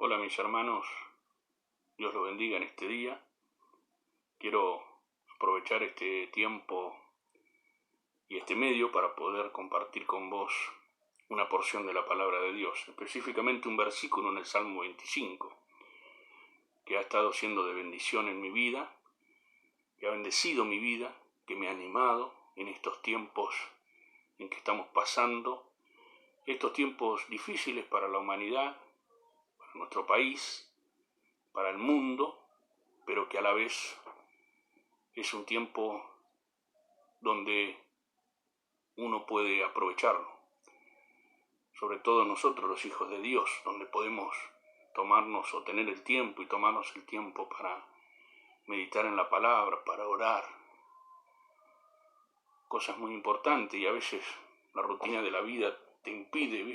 Hola mis hermanos, Dios los bendiga en este día. Quiero aprovechar este tiempo y este medio para poder compartir con vos una porción de la palabra de Dios, específicamente un versículo en el Salmo 25, que ha estado siendo de bendición en mi vida, que ha bendecido mi vida, que me ha animado en estos tiempos en que estamos pasando, estos tiempos difíciles para la humanidad, para nuestro país, para el mundo, pero que a la vez es un tiempo donde uno puede aprovecharlo, sobre todo nosotros los hijos de Dios, donde podemos tomarnos o tener el tiempo y tomarnos el tiempo para meditar en la palabra, para orar, cosas muy importantes, y a veces la rutina de la vida te impide,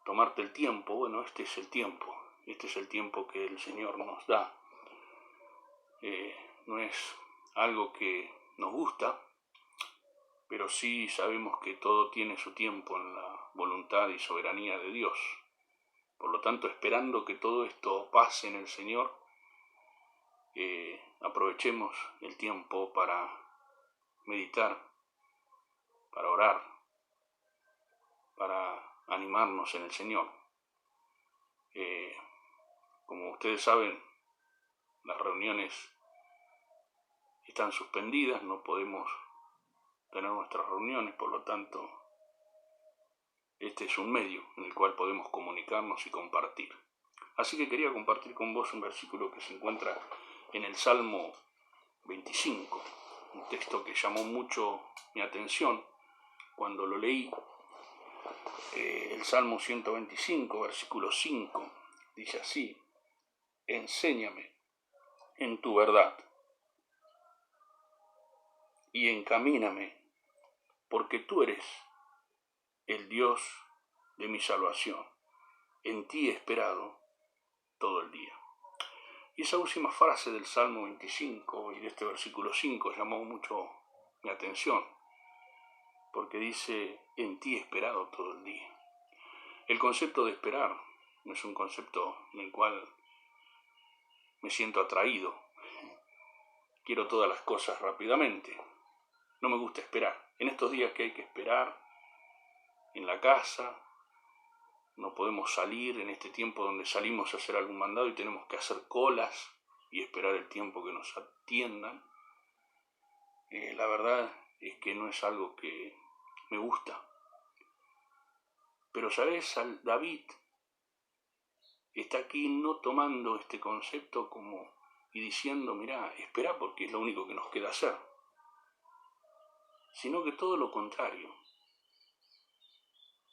tomarte el tiempo. Bueno, este es el tiempo que el Señor nos da. No es algo que nos gusta, pero sí sabemos que todo tiene su tiempo en la voluntad y soberanía de Dios. Por lo tanto, esperando que todo esto pase en el Señor, aprovechemos el tiempo para meditar, para orar, para animarnos en el Señor. Como ustedes saben, las reuniones están suspendidas, no podemos tener nuestras reuniones, por lo tanto, este es un medio en el cual podemos comunicarnos y compartir. Así que quería compartir con vos un versículo que se encuentra en el Salmo 25, un texto que llamó mucho mi atención cuando lo leí. El Salmo 125, versículo 5, dice así: enséñame en tu verdad y encamíname, porque tú eres el Dios de mi salvación. En ti he esperado todo el día. Y esa última frase del Salmo 25 y de este versículo 5 llamó mucho mi atención, porque dice: en ti he esperado todo el día. El concepto de esperar no es un concepto en el cual me siento atraído. Quiero todas las cosas rápidamente. No me gusta esperar. En estos días que hay que esperar en la casa, no podemos salir en este tiempo donde salimos a hacer algún mandado y tenemos que hacer colas y esperar el tiempo que nos atiendan. La verdad es que no es algo que me gusta. Pero ¿sabes? David está aquí no tomando este concepto como y diciendo: mirá, espera porque es lo único que nos queda hacer, sino que todo lo contrario.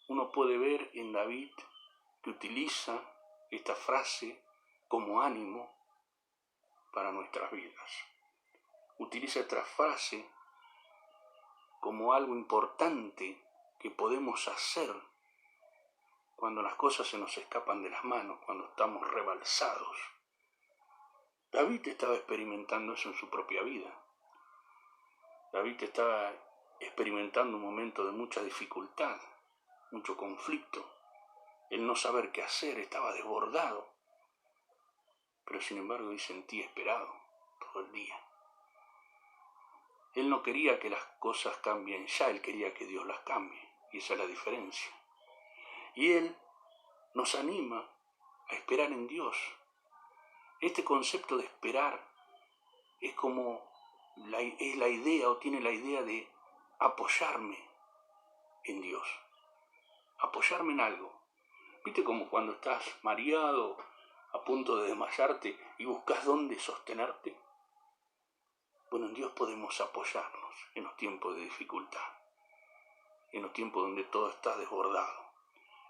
Uno puede ver en David que utiliza esta frase como ánimo para nuestras vidas. Utiliza esta frase como algo importante que podemos hacer cuando las cosas se nos escapan de las manos, cuando estamos rebalsados. David estaba experimentando eso en su propia vida. David estaba experimentando un momento de mucha dificultad, mucho conflicto. El no saber qué hacer, estaba desbordado. Pero sin embargo dice: en ti he esperado todo el día. Él no quería que las cosas cambien ya, él quería que Dios las cambie. Y esa es la diferencia. Y él nos anima a esperar en Dios. Este concepto de esperar es como la idea, o tiene la idea de apoyarme en Dios. Apoyarme en algo. ¿Viste como cuando estás mareado, a punto de desmayarte y buscas dónde sostenerte? Bueno, en Dios podemos apoyarnos en los tiempos de dificultad, en los tiempos donde todo está desbordado,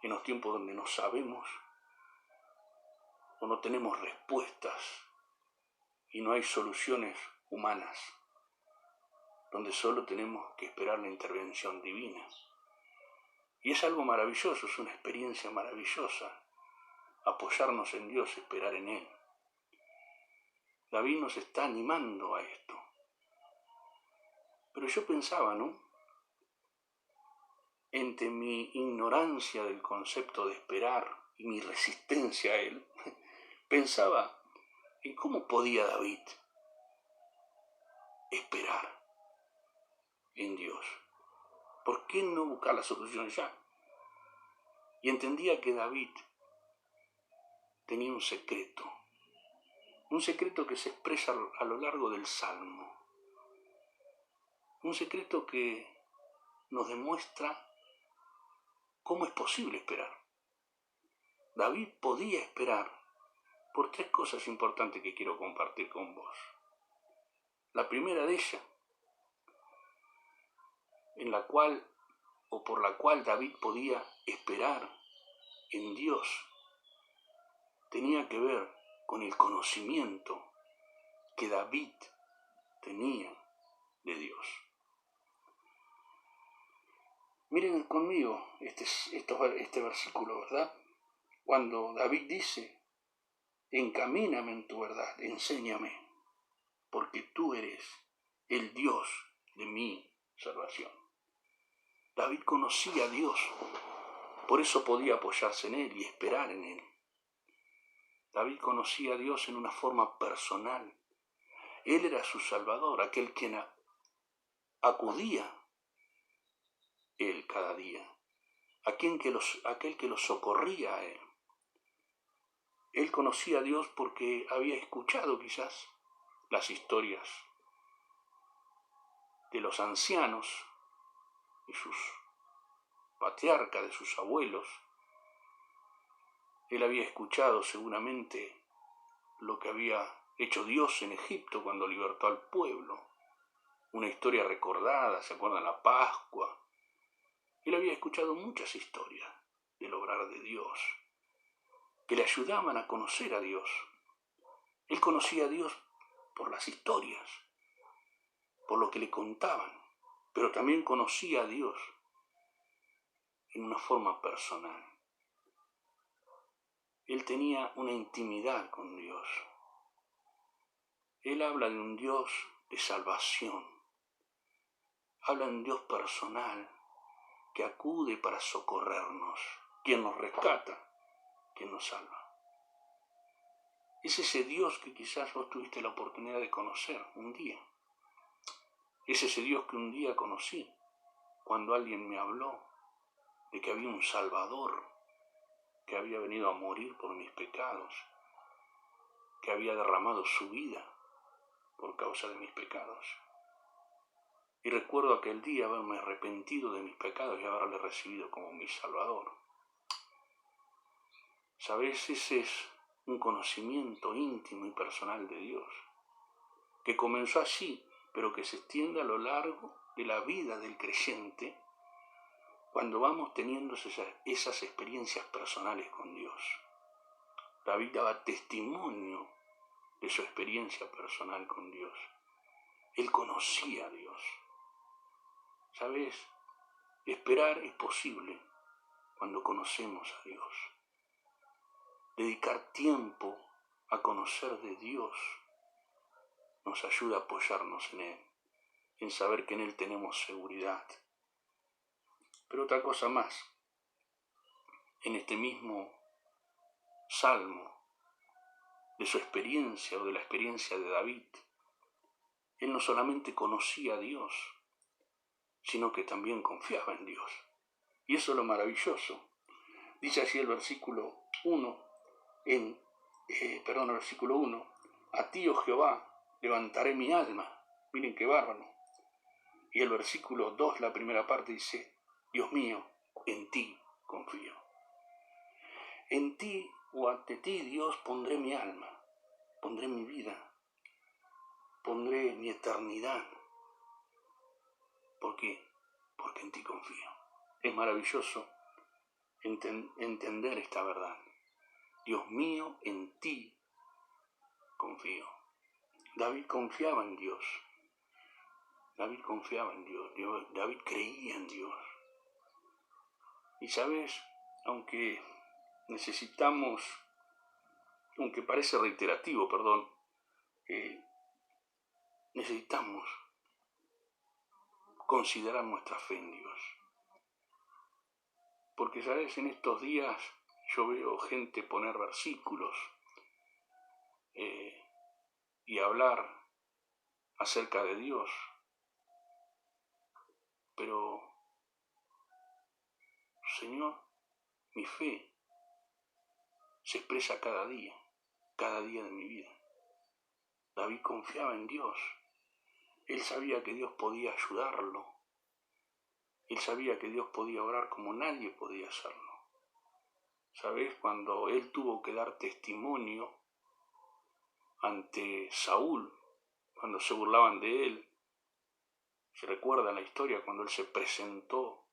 en los tiempos donde no sabemos o no tenemos respuestas y no hay soluciones humanas, donde solo tenemos que esperar la intervención divina. Y es algo maravilloso, es una experiencia maravillosa, apoyarnos en Dios, esperar en Él. David nos está animando a esto. Pero yo pensaba, entre mi ignorancia del concepto de esperar y mi resistencia a él, pensaba en cómo podía David esperar en Dios. ¿Por qué no buscar la solución ya? Y entendía que David tenía un secreto que se expresa a lo largo del Salmo, un secreto que nos demuestra cómo es posible esperar. David podía esperar por 3 cosas importantes que quiero compartir con vos. La primera de ellas, por la cual David podía esperar en Dios, tenía que ver con el conocimiento que David tenía de Dios. Miren conmigo este versículo, ¿verdad? Cuando David dice, encamíname en tu verdad, enséñame, porque tú eres el Dios de mi salvación. David conocía a Dios, por eso podía apoyarse en él y esperar en él. David conocía a Dios en una forma personal. Él era su Salvador, aquel quien acudía él cada día, aquel que lo socorría a él. Él conocía a Dios porque había escuchado quizás las historias de los ancianos, de sus patriarcas, de sus abuelos. Él había escuchado seguramente lo que había hecho Dios en Egipto cuando libertó al pueblo. Una historia recordada, ¿se acuerdan? La Pascua. Él había escuchado muchas historias del obrar de Dios, que le ayudaban a conocer a Dios. Él conocía a Dios por las historias, por lo que le contaban, pero también conocía a Dios en una forma personal. Él tenía una intimidad con Dios. Él habla de un Dios de salvación. Habla de un Dios personal que acude para socorrernos, quien nos rescata, quien nos salva. Es ese Dios que quizás vos tuviste la oportunidad de conocer un día. Es ese Dios que un día conocí cuando alguien me habló de que había un Salvador que había venido a morir por mis pecados, que había derramado su vida por causa de mis pecados. Y recuerdo aquel día haberme arrepentido de mis pecados y haberle recibido como mi Salvador. ¿Sabes? Ese es un conocimiento íntimo y personal de Dios, que comenzó allí, pero que se extiende a lo largo de la vida del creyente cuando vamos teniendo esas experiencias personales con Dios. David daba testimonio de su experiencia personal con Dios. Él conocía a Dios. ¿Sabes? Esperar es posible cuando conocemos a Dios. Dedicar tiempo a conocer de Dios nos ayuda a apoyarnos en Él, en saber que en Él tenemos seguridad. Pero otra cosa más, en este mismo Salmo, de su experiencia o de la experiencia de David, él no solamente conocía a Dios, sino que también confiaba en Dios. Y eso es lo maravilloso. Dice así el versículo 1, el versículo 1, a ti, oh Jehová, levantaré mi alma. Miren qué bárbaro. Y el versículo 2, la primera parte, dice, Dios mío, en ti confío. En ti o ante ti, Dios, pondré mi alma, pondré mi vida, pondré mi eternidad. ¿Por qué? Porque en ti confío. Es maravilloso entender esta verdad. Dios mío, en ti confío. David confiaba en Dios. David confiaba en Dios. David creía en Dios. Y sabes, aunque parece reiterativo, necesitamos considerar nuestra fe en Dios. Porque, ¿sabes? En estos días Yo veo gente poner versículos y hablar acerca de Dios, pero, Señor, mi fe se expresa cada día de mi vida. David confiaba en Dios. Él sabía que Dios podía ayudarlo. Él sabía que Dios podía orar como nadie podía hacerlo. ¿Sabes? Cuando él tuvo que dar testimonio ante Saúl, cuando se burlaban de él, se recuerda la historia cuando él se presentó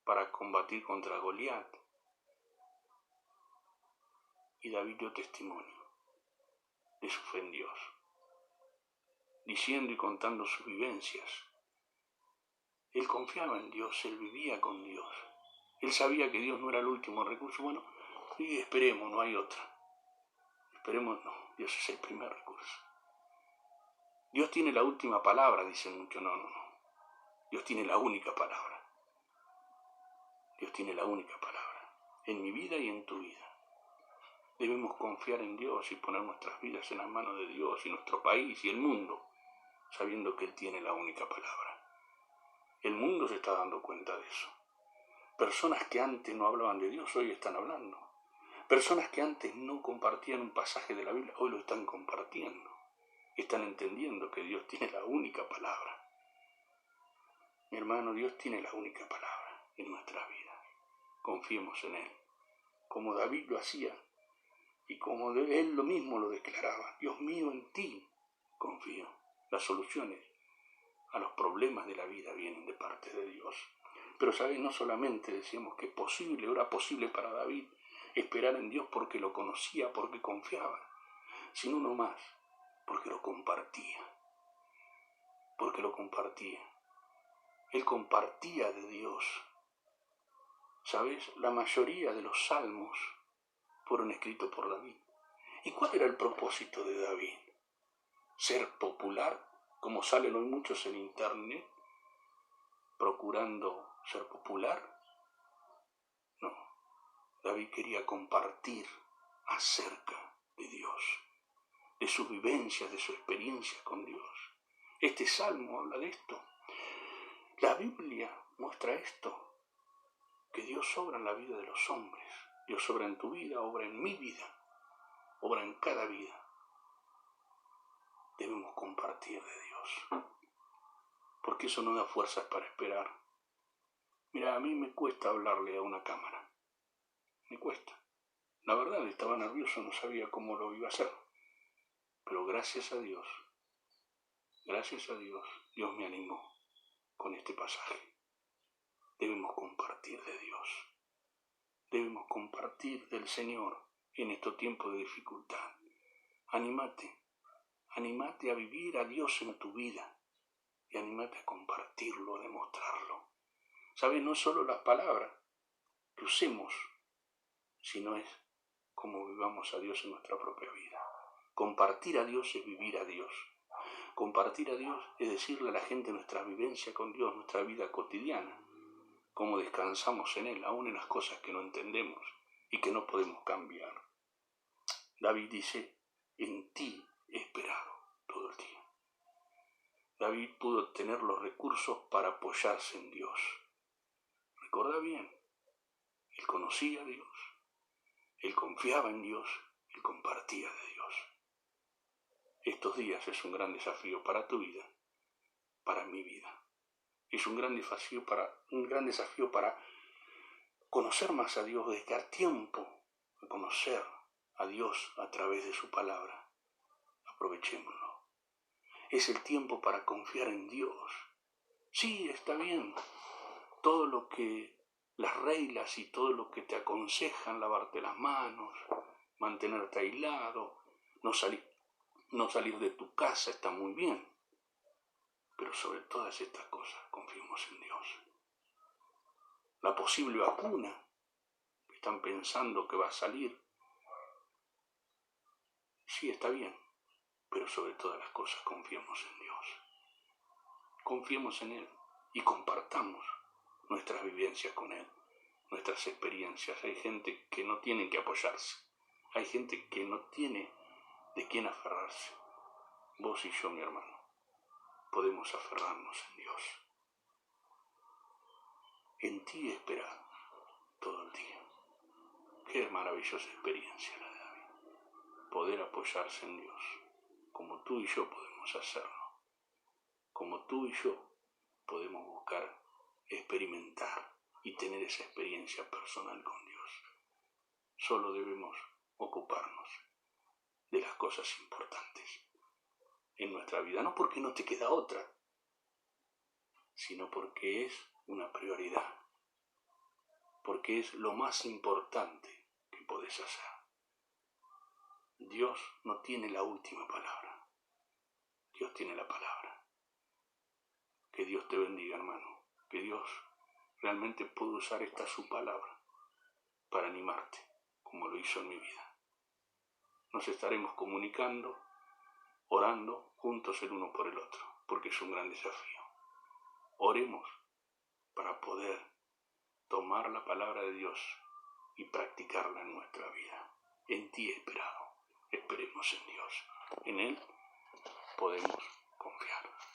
para combatir contra Goliat. Y David dio testimonio de su fe en Dios, diciendo y contando sus vivencias. Él confiaba en Dios, él vivía con Dios. Él sabía que Dios no era el último recurso. Bueno, y esperemos, no hay otra. Esperemos, no, Dios es el primer recurso. Dios tiene la última palabra, dicen muchos. No. Dios tiene la única palabra. Dios tiene la única palabra. En mi vida y en tu vida. Debemos confiar en Dios y poner nuestras vidas en las manos de Dios y nuestro país y el mundo, sabiendo que Él tiene la única palabra. El mundo se está dando cuenta de eso. Personas que antes no hablaban de Dios hoy están hablando. Personas que antes no compartían un pasaje de la Biblia hoy lo están compartiendo. Están entendiendo que Dios tiene la única palabra. Mi hermano, Dios tiene la única palabra en nuestra vida. Confiemos en Él, como David lo hacía y como Él lo mismo lo declaraba. Dios mío, en ti confío. Las soluciones a los problemas de la vida vienen de parte de Dios. Pero, ¿sabes? No solamente decíamos que era posible para David esperar en Dios porque lo conocía, porque confiaba, sino uno más, porque lo compartía. Él compartía de Dios. ¿Sabes? La mayoría de los salmos fueron escritos por David. ¿Y cuál era el propósito de David? ¿Ser popular, como salen hoy muchos en internet, procurando ser popular? No. David quería compartir acerca de Dios, de sus vivencias, de su experiencia con Dios. Este salmo habla de esto. La Biblia muestra esto, que Dios obra en la vida de los hombres. Dios obra en tu vida, obra en mi vida, obra en cada vida. Debemos compartir de Dios, porque eso nos da fuerzas para esperar. Mira, a mí me cuesta hablarle a una cámara, me cuesta. La verdad, estaba nervioso, no sabía cómo lo iba a hacer, pero gracias a Dios, Dios me animó con este pasaje. Debemos compartir de Dios, debemos compartir del Señor en estos tiempos de dificultad. Anímate a vivir a Dios en tu vida y anímate a compartirlo, a demostrarlo. ¿Sabes? No solo las palabras que usemos, sino es cómo vivamos a Dios en nuestra propia vida. Compartir a Dios es vivir a Dios. Compartir a Dios es decirle a la gente nuestra vivencia con Dios, nuestra vida cotidiana, cómo descansamos en Él, aún en las cosas que no entendemos y que no podemos cambiar. David dice, en ti he esperado todo el día. David pudo tener los recursos para apoyarse en Dios. Recuerda bien, él conocía a Dios, él confiaba en Dios, él compartía de Dios. Estos días es un gran desafío para tu vida, para mi vida. Es un gran desafío para conocer más a Dios, dedicar tiempo a conocer a Dios a través de su palabra. Aprovechémoslo. Es el tiempo para confiar en Dios. Sí, está bien. Todo lo que las reglas y todo lo que te aconsejan, lavarte las manos, mantenerte aislado, no salir de tu casa, está muy bien. Pero sobre todas estas cosas, confiemos en Dios. La posible vacuna que están pensando que va a salir, sí, está bien. Pero sobre todas las cosas, confiemos en Dios. Confiemos en Él y compartamos nuestras vivencias con Él. nuestras experiencias. Hay gente que no tiene que apoyarse. Hay gente que no tiene de quién aferrarse. Vos y yo, mi hermano, podemos aferrarnos en Dios. En ti esperar todo el día. Qué maravillosa experiencia la de David. Poder apoyarse en Dios, como tú y yo podemos hacerlo. Como tú y yo podemos buscar experimentar y tener esa experiencia personal con Dios. Solo debemos ocuparnos de las cosas importantes en nuestra vida, no porque no te queda otra, sino porque es una prioridad, porque es lo más importante que podés hacer. Dios no tiene la última palabra, Dios tiene la palabra. Que Dios te bendiga, hermano, que Dios realmente puede usar esta su palabra para animarte, como lo hizo en mi vida. Nos estaremos comunicando, orando juntos el uno por el otro, porque es un gran desafío. Oremos para poder tomar la palabra de Dios y practicarla en nuestra vida. En ti he esperado. Esperemos en Dios. En Él podemos